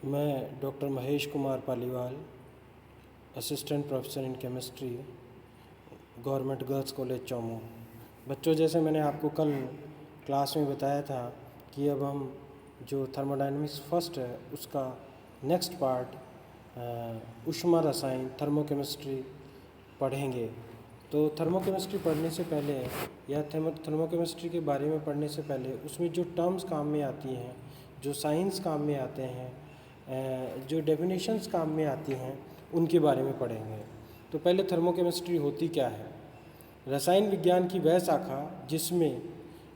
मैं doctor Mahesh Kumar Paliwal, assistant professor in chemistry, government girls college Chomu. बच्चों, जैसे मैंने आपको कल क्लास में बताया था कि अब हम जो थर्मोडायनेमिक्स फर्स्ट है उसका नेक्स्ट पार्ट ऊष्मा रसायन थर्मोकेमिस्ट्री पढ़ेंगे। तो थर्मोकेमिस्ट्री पढ़ने से पहले या थर्मोकेमिस्ट्री के बारे में पढ़ने से पहले उसमें जो टर्म्स काम में आती हैं, जो साइंस काम में आते हैं, जो डेफिनेशंस काम में आती हैं, उनके बारे में पढ़ेंगे। तो पहले थर्मोकेमिस्ट्री होती क्या है? रसायन विज्ञान की वह शाखा जिसमें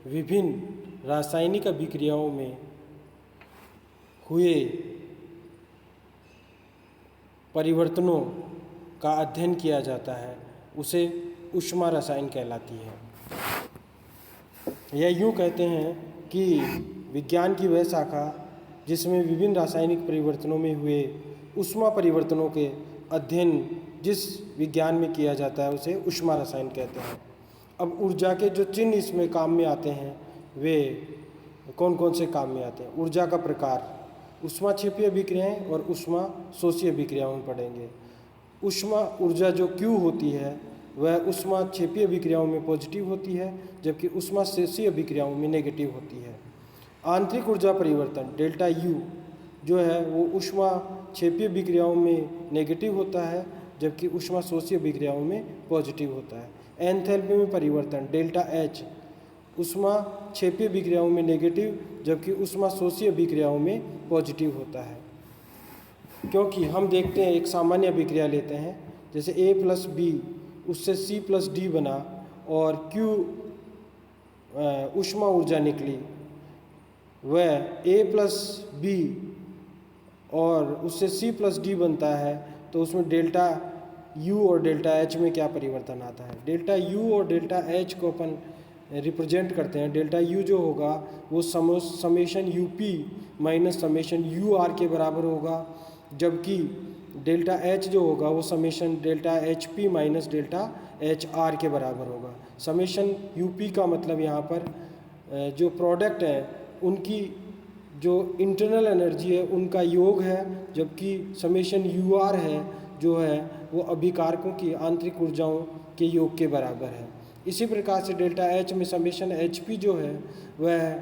विभिन्न रासायनिक अभिक्रियाओं में हुए परिवर्तनों का अध्ययन किया जाता है, उसे ऊष्मा रसायन कहलाती है। या यूँ कहते हैं कि विज्ञान की वह शाखा जिसमें विभिन्न रासायनिक परिवर्तनों में हुए ऊष्मा परिवर्तनों के अध्ययन जिस विज्ञान में किया जाता है उसे ऊष्मा रसायन कहते हैं। अब ऊर्जा के जो चिन्ह इसमें काम में आते हैं वे कौन कौन से काम में आते हैं? ऊर्जा का प्रकार, ऊष्मा क्षेपीय अभिक्रियाएं और ऊष्मा शोषीय अभिक्रियाओं में पढ़ेंगे। ऊष्मा ऊर्जा जो Q होती है वह ऊष्मा क्षेपीय अभिक्रियाओं में पॉजिटिव होती है, जबकि ऊष्मा शोषीय अभिक्रियाओं में नेगेटिव होती है। आंतरिक ऊर्जा परिवर्तन डेल्टा U जो है वो ऊष्मा क्षेपीय अभिक्रियाओं में नेगेटिव होता है, जबकि ऊष्मा शोषीय अभिक्रियाओं में पॉजिटिव होता है। एंथैल्पी में परिवर्तन डेल्टा H ऊष्मा क्षेपीय अभिक्रियाओं में नेगेटिव, जबकि ऊष्मा शोषीय अभिक्रियाओं में पॉजिटिव होता है। क्योंकि हम देखते हैं, एक सामान्य अभिक्रिया लेते हैं, जैसे A + B उससे C + D बना और Q ऊष्मा ऊर्जा निकली, वह A + B और उससे C + D बनता है, तो उसमें डेल्टा U और डेल्टा H में क्या परिवर्तन आता है? डेल्टा U और डेल्टा H को अपन रिप्रेजेंट करते हैं। डेल्टा U जो होगा वो summation UP minus summation UR के बराबर होगा, जबकि डेल्टा H जो होगा वो summation delta HP minus delta HR के बराबर होगा। समेशन UP का मतलब यहाँ पर जो प्रोडक्ट है उनकी जो इंटरनल एनर्जी है उनका योग है, जबकि समेशन UR है जो है वो अभिकारकों की आंतरिक ऊर्जाओं के योग के बराबर है। इसी प्रकार से डेल्टा H में समेशन HP जो है वह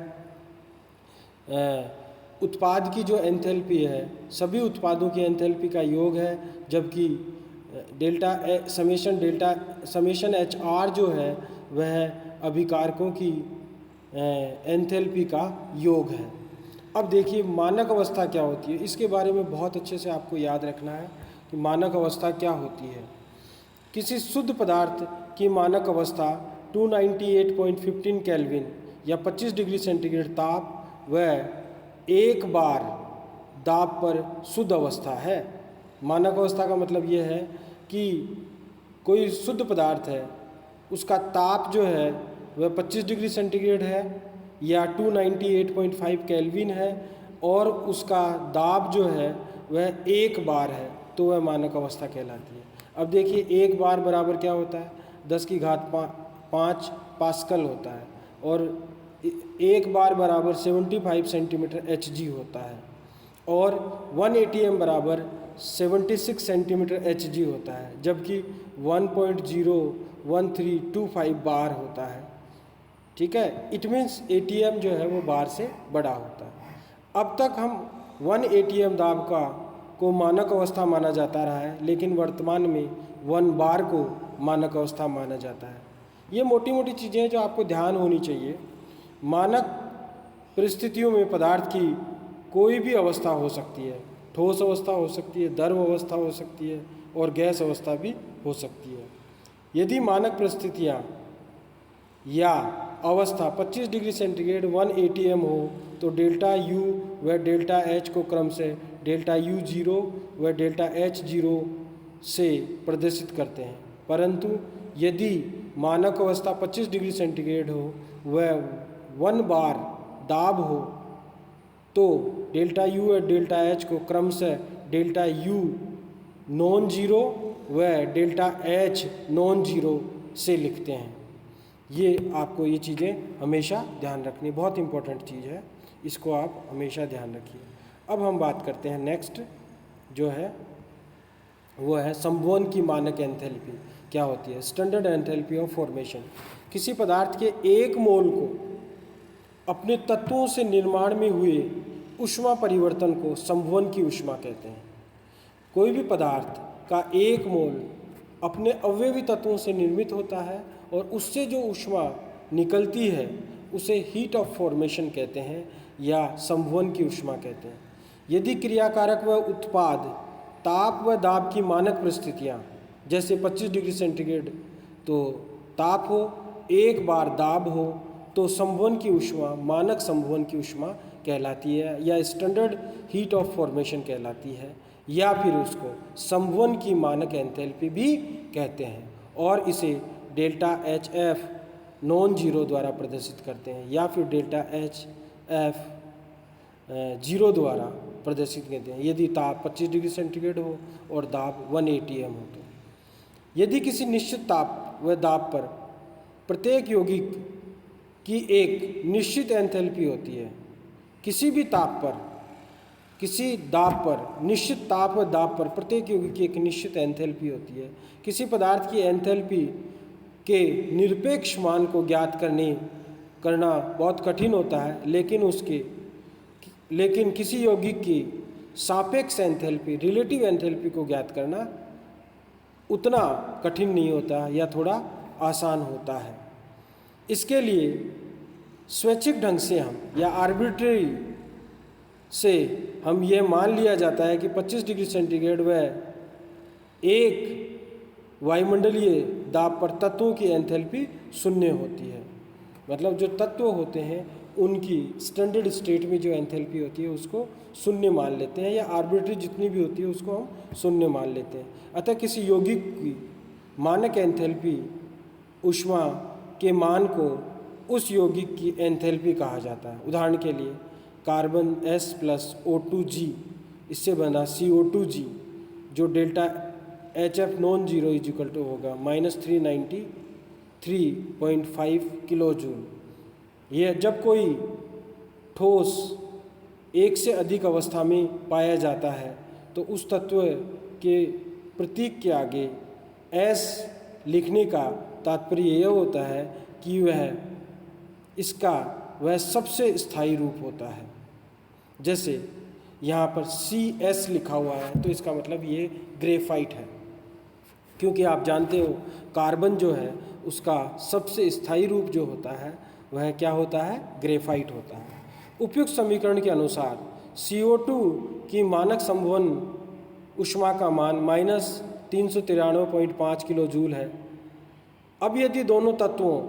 उत्पाद की जो एंथैल्पी है, सभी उत्पादों की एंथैल्पी का योग है, जबकि समेशन HR जो है वह अभिकारकों की एंथैल्पी का योग है। अब देखिए मानक अवस्था क्या होती है, इसके बारे में बहुत अच्छे से आपको याद रखना है कि मानक अवस्था क्या होती है। किसी शुद्ध पदार्थ की मानक अवस्था 298.15 केल्विन या 25 डिग्री सेंटीग्रेड ताप व 1 बार दाब पर शुद्ध अवस्था है। मानक अवस्था का मतलब ये है कि कोई शुद्ध पदार्थ है, उसका ताप जो है वह 25 डिग्री सेंटीग्रेड है या 298.5 केल्विन है और उसका दाब जो है वह 1 बार है, तो वह मानक अवस्था कहलाती है। अब देखिए 1 बार बराबर क्या होता है? 10⁵ पास्कल होता है और 1 बार बराबर 75 सेंटीमीटर Hg होता है और 1 atm बराबर 76 सेंटीमीटर Hg होता है, जबकि 1.01325 बार होता है। ठीक है, इट मीन्स atm जो है वो बार से बड़ा होता है। अब तक हम 1 atm दाब को मानक अवस्था माना जाता रहा है, लेकिन वर्तमान में 1 बार को मानक अवस्था माना जाता है। ये मोटी मोटी चीज़ें हैं जो आपको ध्यान होनी चाहिए। मानक परिस्थितियों में पदार्थ की कोई भी अवस्था हो सकती है, ठोस अवस्था हो सकती है, द्रव अवस्था हो सकती है और गैस अवस्था भी हो सकती है। यदि मानक परिस्थितियाँ या अवस्था 25 डिग्री सेंटीग्रेड 1 atm हो तो डेल्टा U व डेल्टा H को क्रम से डेल्टा U0 व डेल्टा H0 से प्रदर्शित करते हैं। परंतु यदि मानक अवस्था 25 डिग्री सेंटीग्रेड हो व 1 बार दाब हो तो डेल्टा U व डेल्टा H को क्रम से डेल्टा U नॉन जीरो व डेल्टा H नॉन जीरो से लिखते हैं। ये आपको ये चीज़ें हमेशा ध्यान रखनी, बहुत इंपॉर्टेंट चीज़ है, इसको आप हमेशा ध्यान रखिए। अब हम बात करते हैं नेक्स्ट जो है वो है संवहन की मानक एंथैल्पी क्या होती है। Standard enthalpy of formation. किसी पदार्थ के एक मोल को अपने तत्वों से निर्माण में हुए ऊष्मा परिवर्तन को संवहन की ऊष्मा कहते हैं। कोई भी पदार्थ का एक मोल अपने अवयवी तत्वों से निर्मित होता है और उससे जो ऊष्मा निकलती है उसे हीट ऑफ फॉर्मेशन कहते हैं या संवहन की ऊष्मा कहते हैं। यदि क्रियाकारक व उत्पाद ताप व दाब की मानक परिस्थितियाँ जैसे 25 डिग्री सेंटीग्रेड तो ताप हो, एक बार दाब हो, तो संवहन की ऊष्मा मानक संवहन की ऊष्मा कहलाती है या स्टैंडर्ड हीट ऑफ फॉर्मेशन कहलाती है, या फिर उसको संवहन की मानक एंथैल्पी भी कहते हैं और इसे delta H F non zero द्वारा प्रदर्शित करते हैं या फिर डेल्टा एच एफ जीरो द्वारा प्रदर्शित करते हैं यदि ताप 25 डिग्री सेंटीग्रेड हो और दाब 1 atm हो। तो यदि किसी निश्चित ताप व दाब पर प्रत्येक यौगिक की एक निश्चित एंथैल्पी होती है, किसी भी ताप पर किसी दाब पर निश्चित ताप व दाब पर प्रत्येक यौगिक की एक निश्चित एंथैल्पी होती है। किसी पदार्थ की एंथैल्पी के निरपेक्ष मान को ज्ञात करना बहुत कठिन होता है, लेकिन किसी यौगिक की सापेक्ष एंथैल्पी रिलेटिव एंथैल्पी को ज्ञात करना उतना कठिन नहीं होता या थोड़ा आसान होता है। इसके लिए स्वैच्छिक ढंग से हम या आर्बिट्रेरी से हम ये मान लिया जाता है कि 25 डिग्री सेंटीग्रेड व एक वायुमंडलीय दाब पर तत्वों की एंथैल्पी शून्य होती है। मतलब जो तत्व होते हैं उनकी स्टैंडर्ड स्टेट में जो एंथैल्पी होती है उसको शून्य मान लेते हैं या आर्बिट्रेरी जितनी भी होती है उसको हम शून्य मान लेते हैं। अतः किसी यौगिक की मानक एंथैल्पी ऊष्मा के मान को उस यौगिक की एंथैल्पी कहा जाता है। उदाहरण के लिए कार्बन S प्लस O2G इससे बना CO2G जो delta HF non zero is equal to होगा -393.5 किलो जूल। यह जब कोई ठोस एक से अधिक अवस्था में पाया जाता है तो उस तत्व के प्रतीक के आगे S लिखने का तात्पर्य यह होता है कि वह सबसे स्थायी रूप होता है। जैसे यहाँ पर CS लिखा हुआ है तो इसका मतलब ये ग्रेफाइट है, क्योंकि आप जानते हो कार्बन जो है उसका सबसे स्थायी रूप जो होता है वह क्या होता है, ग्रेफाइट होता है। उपयुक्त समीकरण के अनुसार CO2 की मानक संवहन ऊष्मा का मान -393.5 किलो जूल है। अब यदि दोनों तत्वों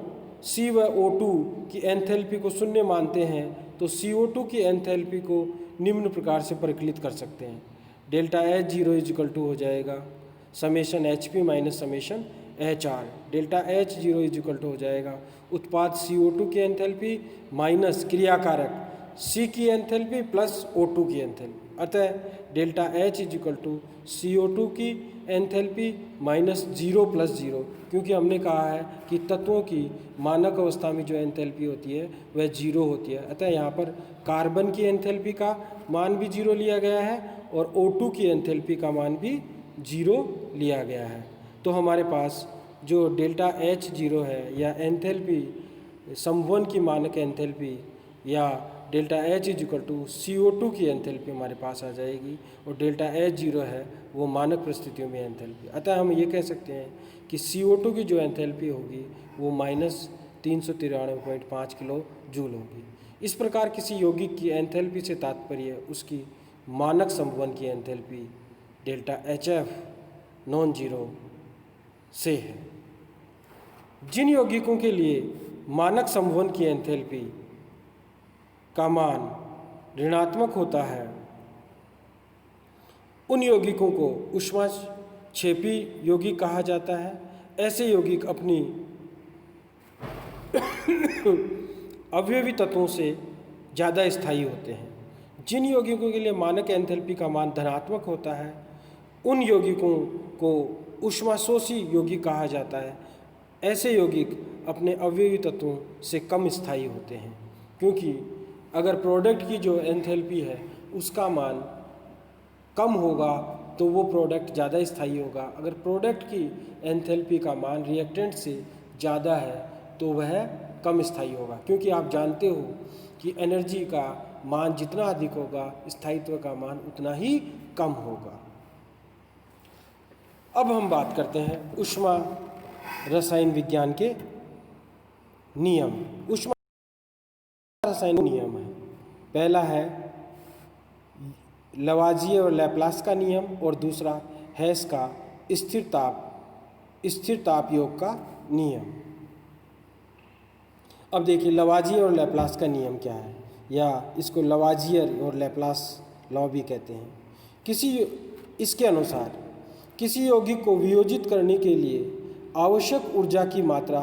C व O2 की एंथैल्पी को शून्य मानते हैं तो CO2 की एंथैल्पी को निम्न प्रकार से परिकलित कर सकते हैं। Delta H zero is equal to हो जाएगा summation HP minus summation HR। Delta H zero is equal to हो जाएगा उत्पाद CO2 की एंथैल्पी माइनस क्रियाकारक C की एंथैल्पी प्लस O2 की एंथैल्पी। अतः delta H is equal to CO2 की एंथैल्पी -0 + 0, क्योंकि हमने कहा है कि तत्वों की मानक अवस्था में जो एंथैल्पी होती है वह 0 होती है। अतः यहाँ पर कार्बन की एंथैल्पी का मान भी 0 लिया गया है और O2 की एंथैल्पी का मान भी 0 लिया गया है। तो हमारे पास जो डेल्टा H 0 है या एंथैल्पी संवहन की मानक एंथैल्पी या delta H is equal to CO2 की एंथैल्पी हमारे पास आ जाएगी और डेल्टा H 0 है वो मानक परिस्थितियों में एंथैल्पी। अतः हम ये कह सकते हैं कि CO2 की जो एंथैल्पी होगी वो -393.5 किलो जूल होगी। इस प्रकार किसी यौगिक की एंथैल्पी से तात्पर्य उसकी मानक संवहन की enthalpy delta HF non zero से है। जिन यौगिकों के लिए मानक संवहन की एंथैल्पी का मान ऋणात्मक होता है उन यौगिकों को ऊष्माक्षेपी यौगिक कहा जाता है। ऐसे यौगिक अपनी अवयवी तत्वों से ज़्यादा स्थायी होते हैं। जिन यौगिकों के लिए मानक एंथैल्पी का मान धनात्मक होता है उन यौगिकों को ऊष्माशोषी यौगिक कहा जाता है। ऐसे यौगिक अपने अवयवी तत्वों से कम स्थायी होते हैं, क्योंकि अगर प्रोडक्ट की जो एंथैल्पी है उसका मान कम होगा तो वो प्रोडक्ट ज़्यादा स्थायी होगा। अगर प्रोडक्ट की एंथैल्पी का मान रिएक्टेंट से ज़्यादा है तो वह कम स्थायी होगा, क्योंकि आप जानते हो कि एनर्जी का मान जितना अधिक होगा स्थायित्व का मान उतना ही कम होगा। अब हम बात करते हैं ऊष्मा रसायन विज्ञान के नियम। ऊष्मा रसायन नियम है, पहला है लवाजिये और लैप्लास का नियम और दूसरा हेस का स्थिर ताप योग का नियम। अब देखिए लवाजिये और लैप्लास का नियम क्या है, या इसको लवाजियर और लैप्लास लॉ भी कहते हैं। इसके अनुसार किसी यौगिक को वियोजित करने के लिए आवश्यक ऊर्जा की मात्रा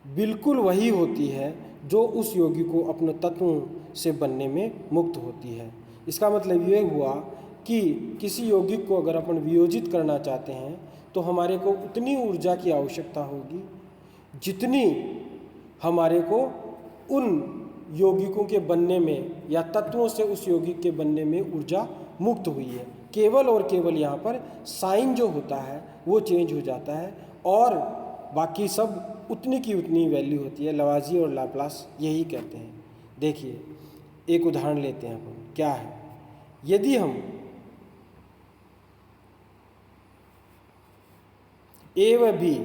बिल्कुल वही होती है जो उस यौगिक को अपने तत्वों से बनने में मुक्त होती है। इसका मतलब ये हुआ कि किसी यौगिक को अगर अपन वियोजित करना चाहते हैं तो हमारे को उतनी ऊर्जा की आवश्यकता होगी जितनी हमारे को उन यौगिकों के बनने में या तत्वों से उस यौगिक के बनने में ऊर्जा मुक्त हुई है। केवल और केवल यहाँ पर साइन जो होता है वो चेंज हो जाता है और बाकी सब उतनी की उतनी वैल्यू होती है। लवाजिये और लाप्लास यही कहते हैं। देखिए एक उदाहरण लेते हैं अपन, क्या है, यदि हम ए व बी,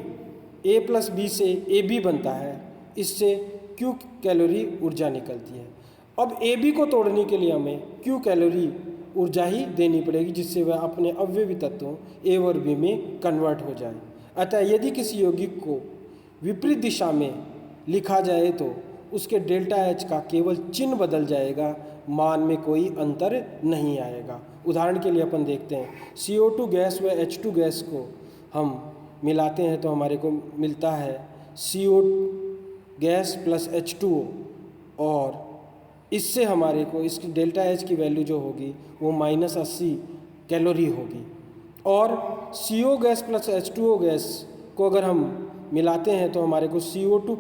ए प्लस बी से ए बी बनता है, इससे क्यू कैलोरी ऊर्जा निकलती है। अब ए बी को तोड़ने के लिए हमें क्यू कैलोरी ऊर्जा ही देनी पड़ेगी जिससे वह अपने अवयवी तत्वों ए और बी में कन्वर्ट हो जाए। अतः यदि किसी यौगिक को विपरीत दिशा में लिखा जाए तो उसके डेल्टा एच का केवल चिन्ह बदल जाएगा, मान में कोई अंतर नहीं आएगा। उदाहरण के लिए अपन देखते हैं CO2 गैस व H2 गैस को हम मिलाते हैं तो हमारे को मिलता है CO गैस प्लस H2O, और इससे हमारे को इसकी डेल्टा एच की वैल्यू जो होगी वो -80 कैलोरी होगी। और CO gas plus H2O gas को अगर हम मिलाते हैं तो हमारे को CO2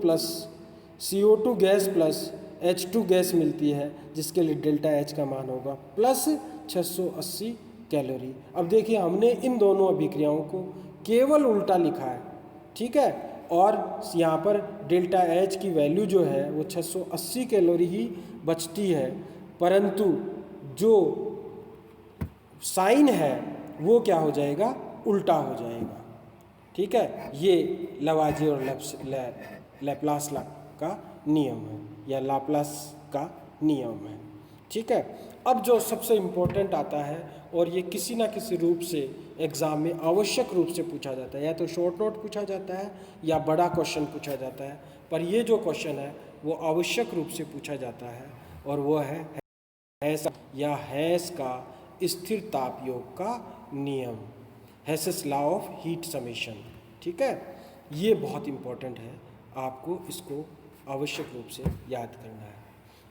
gas plus H2 gas मिलती है, जिसके लिए डेल्टा एच का मान होगा प्लस 680 कैलोरी। अब देखिए हमने इन दोनों अभिक्रियाओं को केवल उल्टा लिखा है, ठीक है, और यहाँ पर डेल्टा एच की वैल्यू जो है वो 680 कैलोरी ही बचती है, परंतु जो साइन है वो क्या हो जाएगा, उल्टा हो जाएगा। ठीक है, ये लवाजिये और लैप्लास का नियम है या लाप्लास का नियम है। ठीक है, अब जो सबसे इम्पोर्टेंट आता है और ये किसी ना किसी रूप से एग्ज़ाम में आवश्यक रूप से पूछा जाता है, या तो शॉर्ट नोट पूछा जाता है या बड़ा क्वेश्चन पूछा जाता है, पर ये जो क्वेश्चन है वो आवश्यक रूप से पूछा जाता है और वो है हेस का स्थिर ताप योग का नियम, Hess's law of heat summation. ठीक है, ये बहुत इम्पोर्टेंट है, आपको इसको आवश्यक रूप से याद करना है।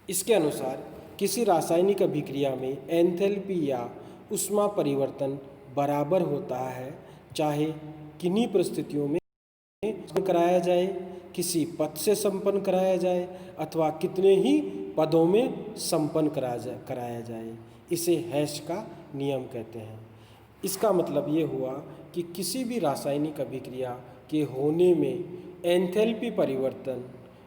इसके अनुसार किसी रासायनिक अभिक्रिया में एंथैल्पी या ऊष्मा परिवर्तन बराबर होता है, चाहे किन्हीं परिस्थितियों में कराया जाए, किसी पद से संपन्न कराया जाए अथवा कितने ही पदों में संपन्न कराया जाए। इसे हेस का नियम कहते हैं। इसका मतलब ये हुआ कि किसी भी रासायनिक अभिक्रिया के होने में एंथैल्पी परिवर्तन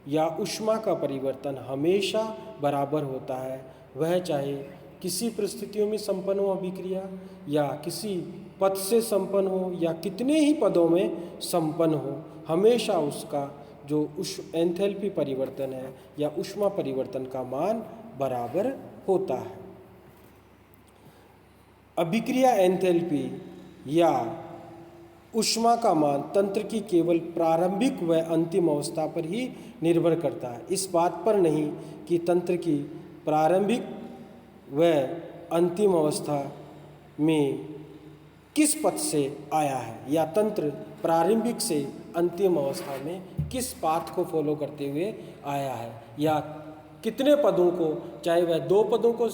या ऊष्मा का परिवर्तन हमेशा बराबर होता है, वह चाहे किसी परिस्थितियों में संपन्न हो अभिक्रिया या किसी पद से संपन्न हो या कितने ही पदों में संपन्न हो, हमेशा उसका जो एंथैल्पी परिवर्तन है या ऊष्मा परिवर्तन का मान बराबर होता है। अभिक्रिया एंथैल्पी या ऊष्मा का मान तंत्र की केवल प्रारंभिक व अंतिम अवस्था पर ही निर्भर करता है, इस बात पर नहीं कि तंत्र की प्रारंभिक व अंतिम अवस्था में किस पथ से आया है या तंत्र प्रारंभिक से अंतिम अवस्था में किस पाथ को फॉलो करते हुए आया है, या कितने पदों को, चाहे वह 2 पदों को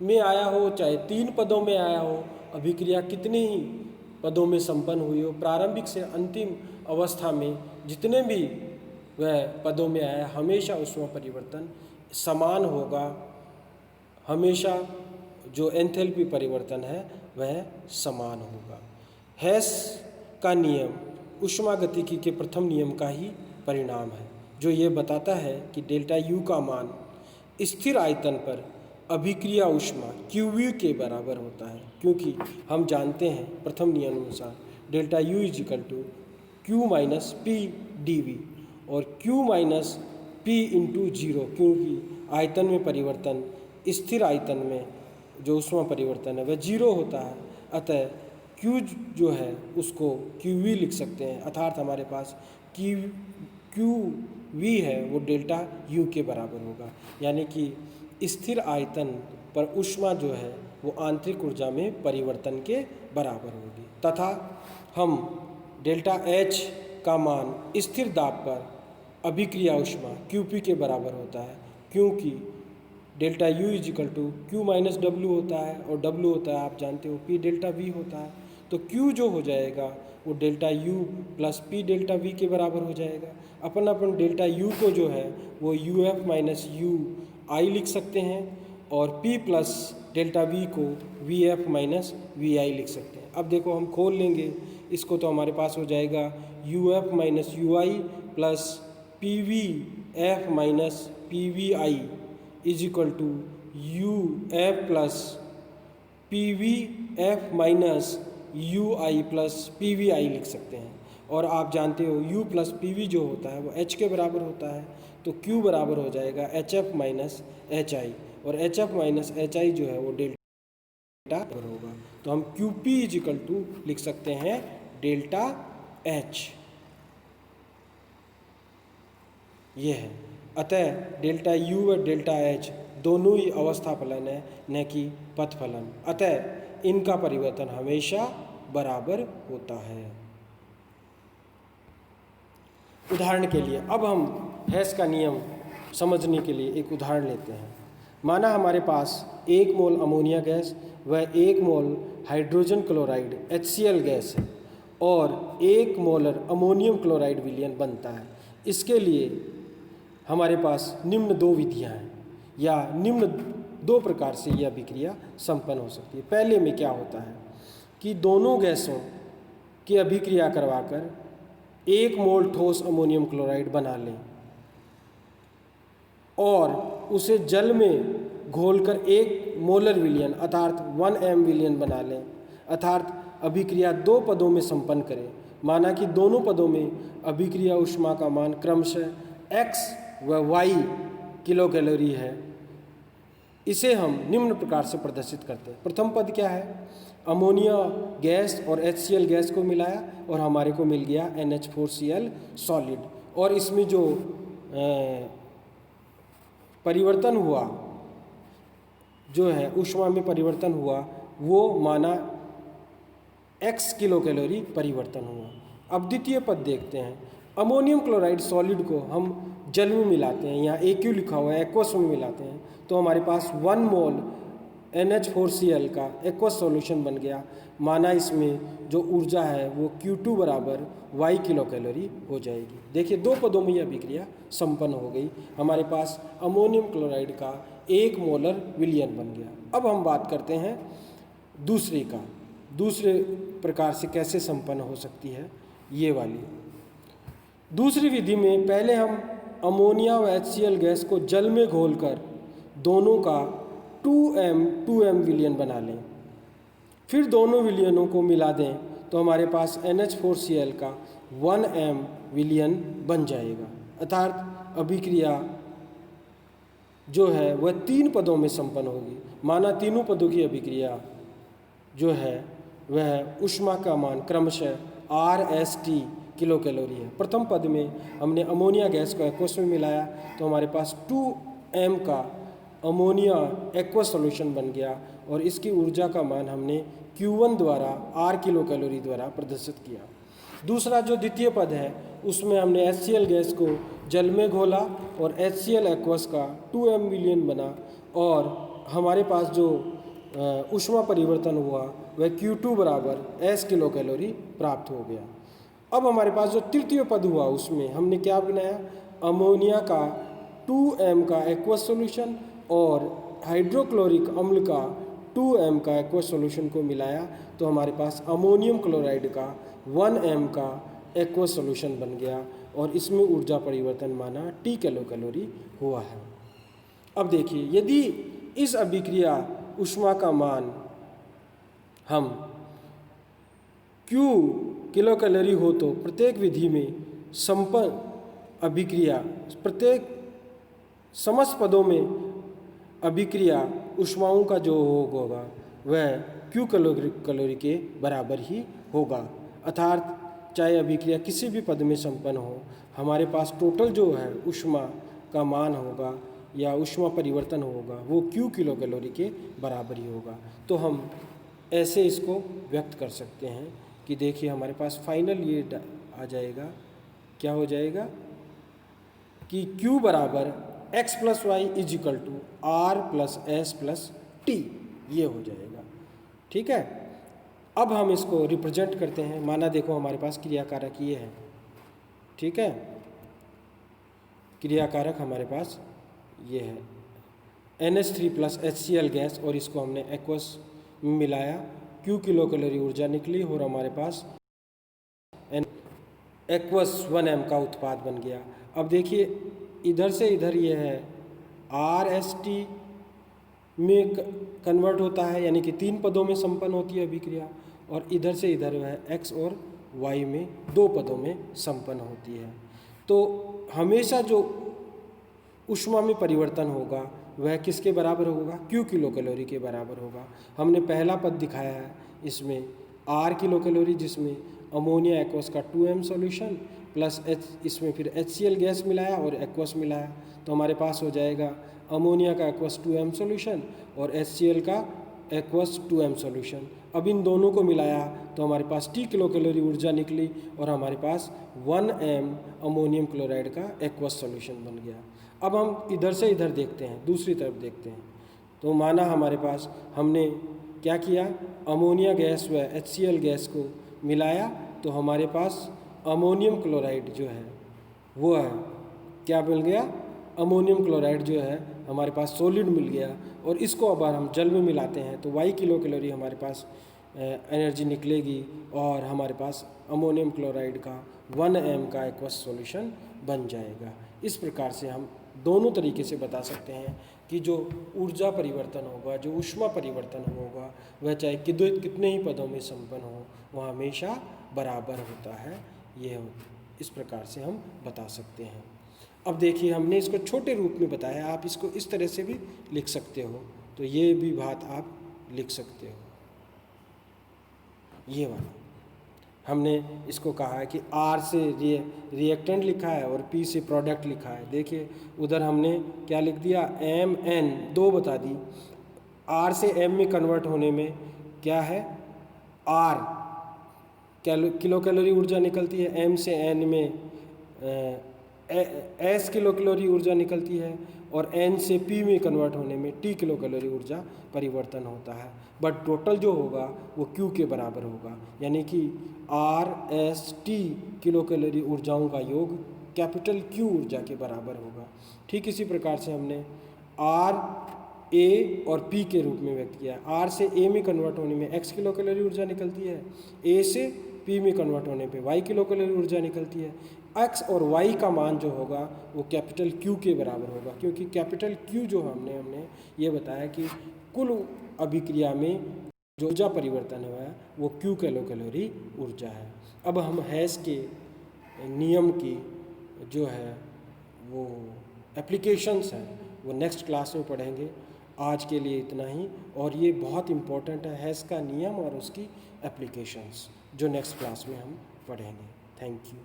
में आया हो चाहे 3 पदों में आया हो, अभिक्रिया कितने ही पदों में संपन्न हुई हो, प्रारंभिक से अंतिम अवस्था में जितने भी वह पदों में आया, हमेशा ऊष्मा परिवर्तन समान होगा, हमेशा जो एंथैल्पी परिवर्तन है वह समान होगा। हेस का नियम ऊष्मागतिकी के प्रथम नियम का ही परिणाम है, जो ये बताता है कि डेल्टा यू का मान स्थिर आयतन पर अभिक्रिया ऊष्मा QV के बराबर होता है, क्योंकि हम जानते हैं प्रथम नियम अनुसार delta U is equal to Q minus P D और Q minus P into zero, क्योंकि आयतन में परिवर्तन स्थिर आयतन में जो ऊष्मा परिवर्तन है वह जीरो होता है। अतः Q जो है उसको QV लिख सकते हैं, अर्थात हमारे पास QV है वो डेल्टा U के बराबर होगा, यानी कि स्थिर आयतन पर ऊष्मा जो है वो आंतरिक ऊर्जा में परिवर्तन के बराबर होगी। तथा हम डेल्टा H का मान स्थिर दाब पर अभिक्रिया ऊष्मा QP के बराबर होता है, क्योंकि delta U is equal to Q minus W होता है और W होता है आप जानते हो P डेल्टा V होता है। तो Q जो हो जाएगा वो delta U plus P delta V के बराबर हो जाएगा। अपन डेल्टा U को जो है वो UF माइनस UI लिख सकते हैं और P प्लस डेल्टा V को VF माइनस VI लिख सकते हैं। अब देखो हम खोल लेंगे इसको तो हमारे पास हो जाएगा UF minus UI plus PVF minus PVI is equal to UF plus PVF minus UI plus PVI लिख सकते हैं। और आप जानते हो U प्लस PV जो होता है वो H के बराबर होता है, तो Q बराबर हो जाएगा HF माइनस HI और HF माइनस HI जो है वो डेल्टा बराबर होगा। तो हम QP इज इक्वल टू लिख सकते हैं डेल्टा H, ये है। अतः डेल्टा U व डेल्टा H दोनों ही अवस्था फलन है, न कि पथ फलन। अतः इनका परिवर्तन हमेशा बराबर होता है। उदाहरण के लिए अब हम हेस का नियम समझने के लिए एक उदाहरण लेते हैं। माना हमारे पास 1 मोल अमोनिया गैस व 1 मोल हाइड्रोजन क्लोराइड HCl गैस है और 1 मोलर अमोनियम क्लोराइड विलयन बनता है। इसके लिए हमारे पास निम्न 2 विधियां हैं या निम्न 2 प्रकार से यह अभिक्रिया संपन्न हो सकती है। पहले में क्या होता है कि दोनों गैसों की अभिक्रिया करवाकर 1 मोल ठोस अमोनियम क्लोराइड बना लें और उसे जल में घोलकर 1 मोलर विलयन अर्थात 1m विलयन बना लें, अर्थात अभिक्रिया 2 पदों में संपन्न करें। माना कि दोनों पदों में अभिक्रिया ऊष्मा का मान क्रमशः x व y किलो कैलोरी है। इसे हम निम्न प्रकार से प्रदर्शित करते हैं। प्रथम पद क्या है, अमोनिया गैस और HCl गैस को मिलाया और हमारे को मिल गया NH4Cl सॉलिड, और इसमें जो परिवर्तन हुआ जो है ऊष्मा में परिवर्तन हुआ वो माना x किलो कैलोरी परिवर्तन हुआ। अब द्वितीय पद देखते हैं। अमोनियम क्लोराइड सॉलिड को हम जल में मिलाते हैं, यहाँ AQ लिखा हुआ है, एक्वस में मिलाते हैं, तो हमारे पास 1 मोल NH4Cl का एक्वस सॉल्यूशन बन गया। माना इसमें जो ऊर्जा है वो Q2 बराबर y किलो कैलोरी हो जाएगी। देखिए 2 पदों में यह अभिक्रिया संपन्न हो गई। हमारे पास अमोनियम क्लोराइड का 1 मोलर विलयन बन गया। अब हम बात करते हैं दूसरे प्रकार से कैसे संपन्न हो सकती है ये वाली। दूसरी विधि में पहले हम अमोनिया व HCl गैस को जल में घोलकर दोनों का 2m विलयन बना लें, फिर दोनों विलयनों को मिला दें तो हमारे पास NH4Cl का 1m विलयन बन जाएगा। अर्थात अभिक्रिया जो है वह 3 पदों में संपन्न होगी। माना तीनों पदों की अभिक्रिया जो है वह ऊष्मा का मान क्रमशः RST किलो कैलोरी है। प्रथम पद में हमने अमोनिया गैस को एक्वस में मिलाया तो हमारे पास 2m का अमोनिया एक्वस सॉल्यूशन बन गया और इसकी ऊर्जा का मान हमने Q1 द्वारा R किलो कैलोरी द्वारा प्रदर्शित किया। दूसरा जो द्वितीय पद है उसमें हमने HCl गैस को जल में घोला और HCl एक्वस का 2m विलयन बना और हमारे पास जो ऊष्मा परिवर्तन हुआ वह Q2 बराबर S किलो कैलोरी प्राप्त हो गया। अब हमारे पास जो तृतीय पद हुआ उसमें हमने क्या बनाया, अमोनिया का 2m का एक्वस सॉल्यूशन और हाइड्रोक्लोरिक अम्ल का 2m का एक्वस सॉल्यूशन को मिलाया तो हमारे पास अमोनियम क्लोराइड का 1m का एक्वस सॉल्यूशन बन गया और इसमें ऊर्जा परिवर्तन माना T किलोकैलोरी हुआ है। अब देखिए, यदि इस अभिक्रिया ऊष्मा का मान हम Q किलोकैलोरी हो तो प्रत्येक विधि में संपन्न अभिक्रिया, प्रत्येक समस्त पदों में अभिक्रिया ऊष्माओं का जो होगा वह Q कैलोरी के बराबर ही होगा। अर्थात चाहे अभिक्रिया किसी भी पद में संपन्न हो, हमारे पास टोटल जो है ऊष्मा का मान होगा या ऊष्मा परिवर्तन होगा वो Q किलो कैलोरी के बराबर ही होगा। तो हम ऐसे इसको व्यक्त कर सकते हैं कि देखिए हमारे पास फाइनल ये आ जाएगा, क्या हो जाएगा कि Q बराबर x plus Y is equal to R plus S plus T, ये हो जाएगा। ठीक है, अब हम इसको रिप्रेजेंट करते हैं। माना देखो हमारे पास क्रियाकारक ये है, ठीक है, क्रियाकारक हमारे पास ये है NH3 प्लस HCl गैस, और इसको हमने एक्वस में मिलाया, Q किलो कैलोरी ऊर्जा निकली और हमारे पास एक्वस 1m का उत्पाद बन गया। अब देखिए इधर से इधर ये है RST में कन्वर्ट होता है, यानी कि 3 पदों में संपन्न होती है अभिक्रिया, और इधर से इधर वह x और y में 2 पदों में संपन्न होती है। तो हमेशा जो ऊष्मा में परिवर्तन होगा वह किसके बराबर होगा? Q किलो कैलोरी के बराबर होगा। हमने पहला पद दिखाया है इसमें R किलो कैलोरी, जिसमें अमोनिया एक्वस का 2m सॉल्यूशन प्लस इसमें फिर HCl गैस मिलाया और एक्वस मिलाया, तो हमारे पास हो जाएगा अमोनिया का एक्वस 2m सॉल्यूशन और HCl का एक्वस 2m सॉल्यूशन। अब इन दोनों को मिलाया तो हमारे पास T किलो कैलोरी ऊर्जा निकली और हमारे पास 1m अमोनियम क्लोराइड का एक्वस सॉल्यूशन बन गया। अब हम इधर से इधर देखते हैं, दूसरी तरफ देखते हैं, तो माना हमारे पास हमने क्या किया, अमोनिया गैस व HCl गैस को मिलाया तो हमारे पास अमोनियम क्लोराइड जो है वो है क्या मिल गया, अमोनियम क्लोराइड जो है हमारे पास सॉलिड मिल गया। और इसको अब हम जल में मिलाते हैं तो y किलो कैलोरी हमारे पास एनर्जी निकलेगी और हमारे पास अमोनियम क्लोराइड का 1m का एक्वस सॉल्यूशन बन जाएगा। इस प्रकार से हम दोनों तरीके से बता सकते हैं कि जो ऊर्जा परिवर्तन होगा, जो ऊष्मा परिवर्तन होगा, वह चाहे कितने ही पदों में संपन्न हो, वह हमेशा बराबर होता है। ये इस प्रकार से हम बता सकते हैं। अब देखिए हमने इसको छोटे रूप में बताया, आप इसको इस तरह से भी लिख सकते हो, तो ये भी बात आप लिख सकते हो। ये वाला हमने इसको कहा है कि R से रिएक्टेंट लिखा है और P से प्रोडक्ट लिखा है। देखिए उधर हमने क्या लिख दिया, MN 2 बता दी। R से M में कन्वर्ट होने में क्या है, R किलो कैलोरी ऊर्जा निकलती है, M से N में S किलो कैलोरी ऊर्जा निकलती है और N से P में कन्वर्ट होने में T किलो कैलोरी ऊर्जा परिवर्तन होता है। बट टोटल जो होगा वो Q के बराबर होगा, यानी कि RST किलो कैलोरी ऊर्जाओं का योग कैपिटल Q ऊर्जा के बराबर होगा। ठीक इसी प्रकार से हमने R A और P के रूप में व्यक्त किया। R से A में कन्वर्ट होने में X किलो कैलोरी ऊर्जा निकलती है, A से P में कन्वर्ट होने पे Y किलो कैलोरी ऊर्जा निकलती है। X और Y का मान जो होगा वो कैपिटल Q के बराबर होगा, क्योंकि कैपिटल Q जो हमने ये बताया कि कुल अभिक्रिया में जो ऊर्जा परिवर्तन हुआ है वो Q किलो कैलोरी ऊर्जा है। अब हम हेस के नियम की जो है वो एप्लीकेशंस हैं वो नेक्स्ट क्लास में पढ़ेंगे। आज के लिए इतना ही, और ये बहुत इम्पोर्टेंट है हेस का नियम और उसकी एप्लीकेशंस, जो नेक्स्ट क्लास में हम पढ़ेंगे। Thank you.